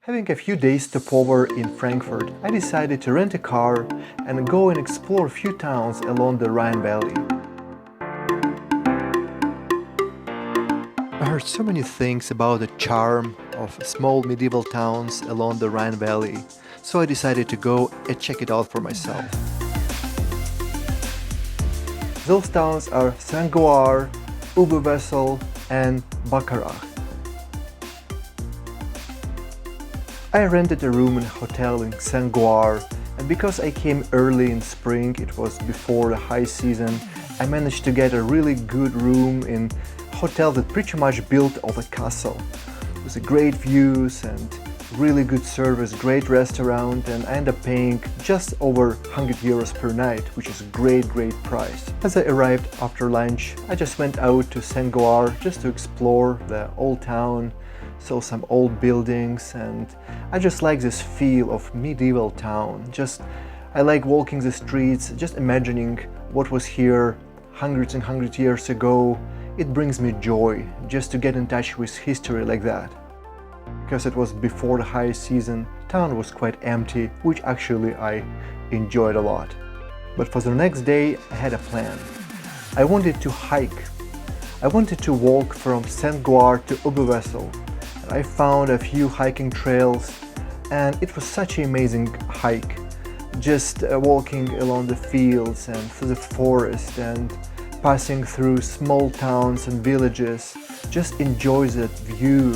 Having a few days stopover in Frankfurt, I decided to rent a car and go and explore a few towns along the Rhine Valley. I heard so many things about the charm of small medieval towns along the Rhine Valley, so I decided to go and check it out for myself. Those towns are Sankt Goar, Oberwesel and Bacharach. I rented a room in a hotel in Sankt Goar, and because I came early in spring, it was before the high season, I managed to get a really good room in a hotel that pretty much built of a castle. It was a great views and really good service, great restaurant, and I ended up paying just over 100 euros per night, which is a great price. As I arrived after lunch, I just went out to Sankt Goar just to explore the old town, saw some old buildings, and I just like this feel of medieval town. I like walking the streets, just imagining what was here hundreds and hundreds years ago. It brings me joy just to get in touch with history like that. Because it was before the high season, town was quite empty, which actually I enjoyed a lot. But for the next day I had a plan. I wanted to hike. I wanted to walk from Sankt Goar to Oberwesel. I found a few hiking trails and it was such an amazing hike. Just walking along the fields and through the forest and passing through small towns and villages. Just enjoy that view.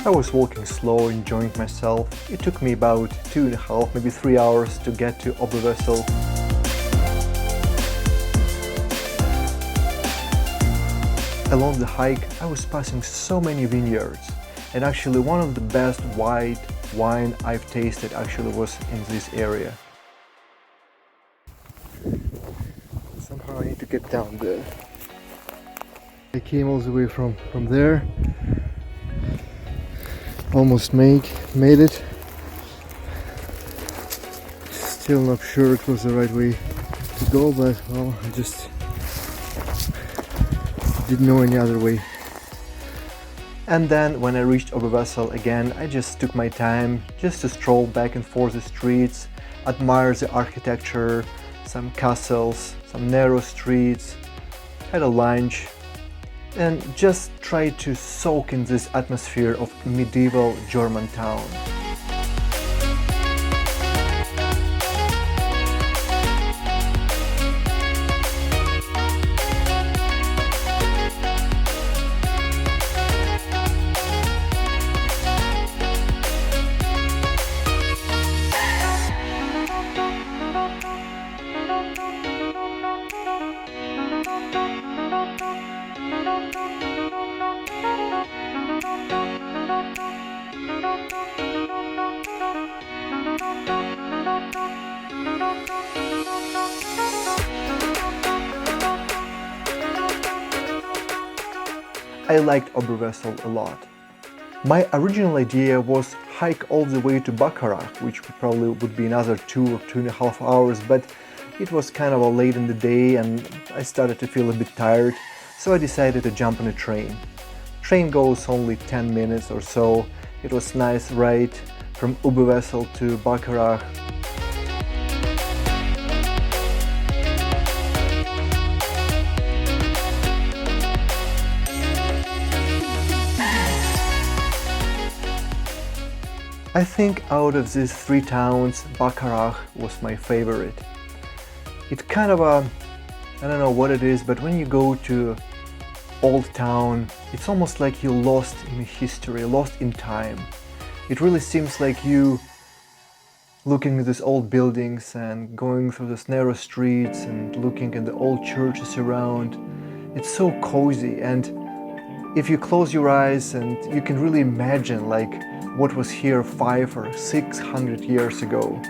I was walking slow, enjoying myself. It took me about 2.5, maybe 3 hours to get to Oberwesel. Along the hike, I was passing so many vineyards, and actually one of the best white wine I've tasted actually was in this area. Somehow I need to get down there. I came all the way from there. Almost made it. Still not sure it was the right way to go, but well, I just didn't know any other way. And then when I reached Oberwesel again, I just took my time just to stroll back and forth the streets, admire the architecture, some castles, some narrow streets, had a lunch, and just try to soak in this atmosphere of medieval German town. I liked Oberwesel a lot. My original idea was hike all the way to Bacharach, which probably would be another 2 or 2.5 hours, but it was kind of late in the day and I started to feel a bit tired, so I decided to jump on a train. Train goes only 10 minutes or so. It was nice ride from Oberwesel to Bacharach. I think out of these 3 towns, Bacharach was my favorite. It's kind of I don't know what it is, but when you go to old town, it's almost like you're lost in history, lost in time. It really seems like you looking at these old buildings and going through these narrow streets and looking at the old churches around. It's so cozy, and if you close your eyes and you can really imagine like what was here 500 or 600 years ago.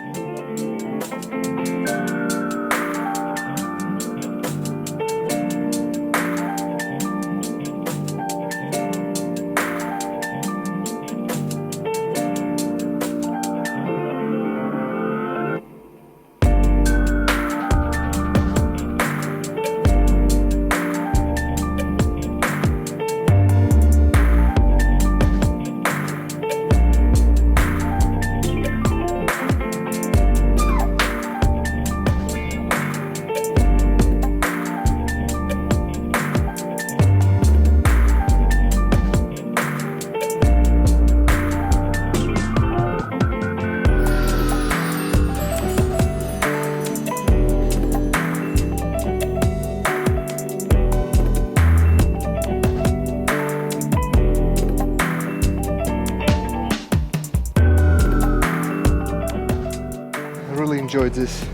enjoyed this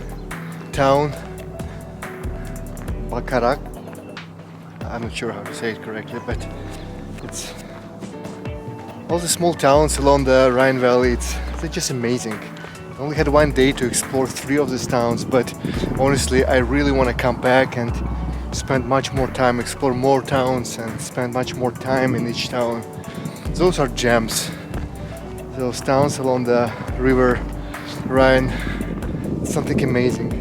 town, Bacharach. I'm not sure how to say it correctly, but it's all the small towns along the Rhine Valley. They're just amazing. I only had one day to explore 3 of these towns, but honestly, I really want to come back and spend much more time, explore more towns, and spend much more time in each town. Those are gems. Those towns along the river Rhine, something amazing.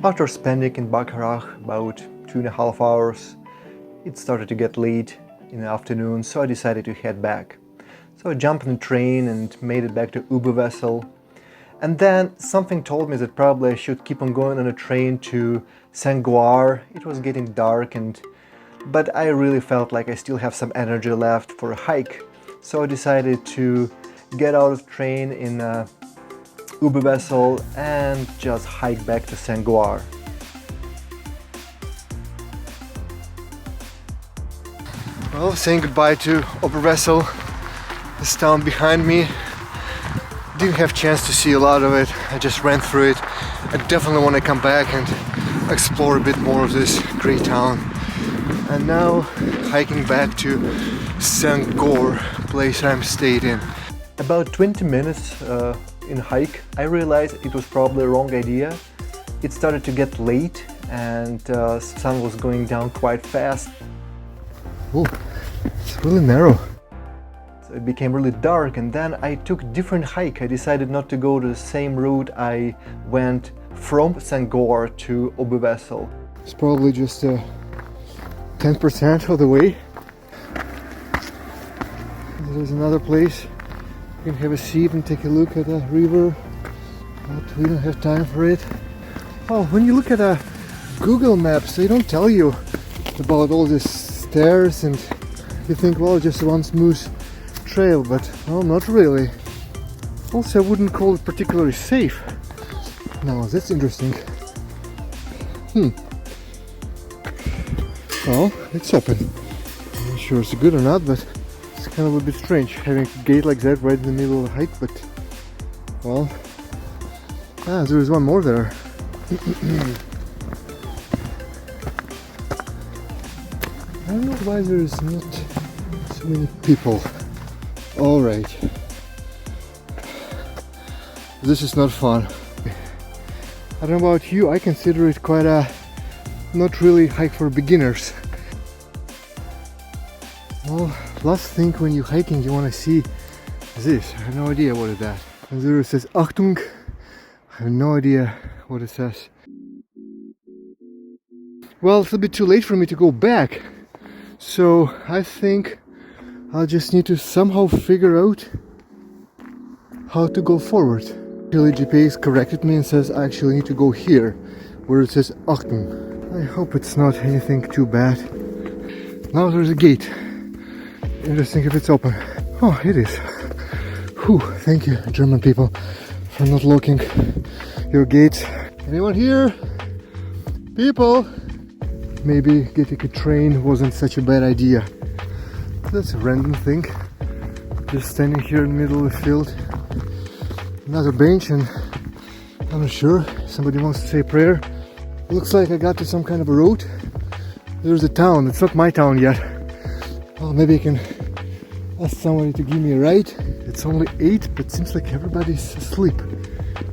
After spending in Bacharach about 2.5 hours, it started to get late in the afternoon, so I decided to head back. So I jumped on the train and made it back to Oberwesel. And then something told me that probably I should keep on going on a train to Sankt Goar. It was getting dark, but I really felt like I still have some energy left for a hike. So I decided to get out of the train in Oberwesel and just hike back to Sankt Goar. Well, saying goodbye to Oberwesel, this town behind me. Didn't have a chance to see a lot of it, I just ran through it. I definitely want to come back and explore a bit more of this great town. And now hiking back to Sankt Goar, place I'm stayed in. About 20 minutes in hike, I realized it was probably a wrong idea. It started to get late and sun was going down quite fast. Oh, it's really narrow. So it became really dark, and then I took a different hike. I decided not to go to the same route I went from Sankt Goar to Oberwesel. It's probably just 10% of the way. There's another place. You can have a seat and take a look at the river, but we don't have time for it. Oh, when you look at Google Maps, they don't tell you about all these stairs, and you think, well, just one smooth trail, but no, not really. Also, I wouldn't call it particularly safe. Now, that's interesting. Well, it's open. I'm not sure it's good or not, but it's kind of a bit strange having a gate like that right in the middle of the hike, but well, there is one more there. I don't know why there is not so many people. Alright. This is not fun. I don't know about you, I consider it quite a not really hike for beginners. Well, last thing when you're hiking you want to see this. I have no idea what is that. And there it says Achtung. I have no idea what it says. Well, it's a bit too late for me to go back. So I think I'll just need to somehow figure out how to go forward. The GPS corrected me and says I actually need to go here, where it says Achtung. I hope it's not anything too bad. Now there's a gate. Interesting if it's open. Oh, it is. Whew, thank you, German people, for not locking your gates. Anyone here? People? Maybe getting a train wasn't such a bad idea. That's a random thing. Just standing here in the middle of the field. Another bench, and I'm not sure. Somebody wants to say a prayer. Looks like I got to some kind of a road. There's a town. It's not my town yet. Well, maybe I can ask somebody to give me a ride. It's only 8, but seems like everybody's asleep.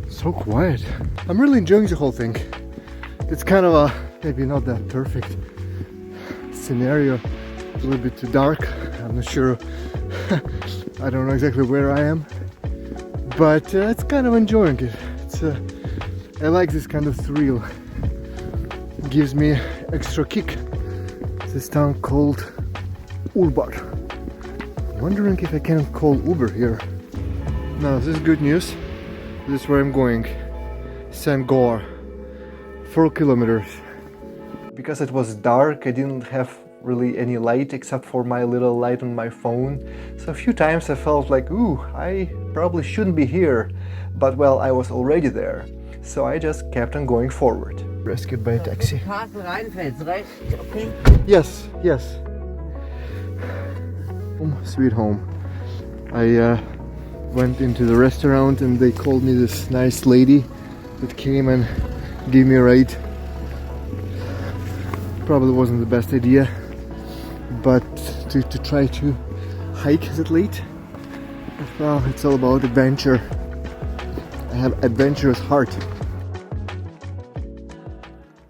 So quiet. I'm really enjoying the whole thing. It's kind of a, maybe not that perfect scenario. A little bit too dark. I'm not sure. I don't know exactly where I am. But it's kind of enjoying it. I like this kind of thrill. It gives me extra kick. This town called Uber. Wondering if I can call Uber here. Now this is good news. This is where I'm going. Sankt Goar. 4 kilometers. Because it was dark, I didn't have really any light except for my little light on my phone. So a few times I felt like, ooh, I probably shouldn't be here. But well, I was already there. So I just kept on going forward. Rescued by a taxi. Rheinfeld's, right? Okay. Yes, yes. Sweet home. I went into the restaurant and they called me this nice lady that came and gave me a ride. Probably wasn't the best idea, but to try to hike that late, well, it's all about adventure. I have adventurous heart.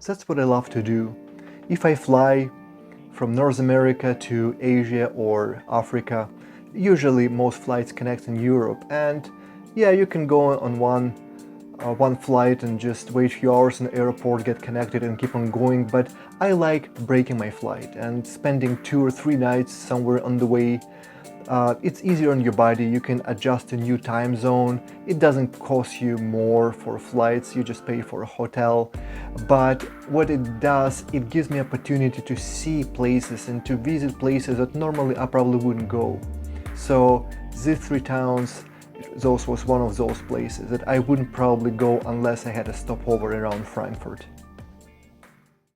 That's what I love to do. If I fly from North America to Asia or Africa, usually most flights connect in Europe, and yeah, you can go on one flight and just wait a few hours in the airport, get connected and keep on going, but I like breaking my flight and spending 2 or 3 nights somewhere on the way. It's easier on your body, you can adjust to new time zone, it doesn't cost you more for flights, you just pay for a hotel. But what it does, it gives me opportunity to see places and to visit places that normally I probably wouldn't go. So these 3 towns, those was one of those places that I wouldn't probably go unless I had a stopover around Frankfurt.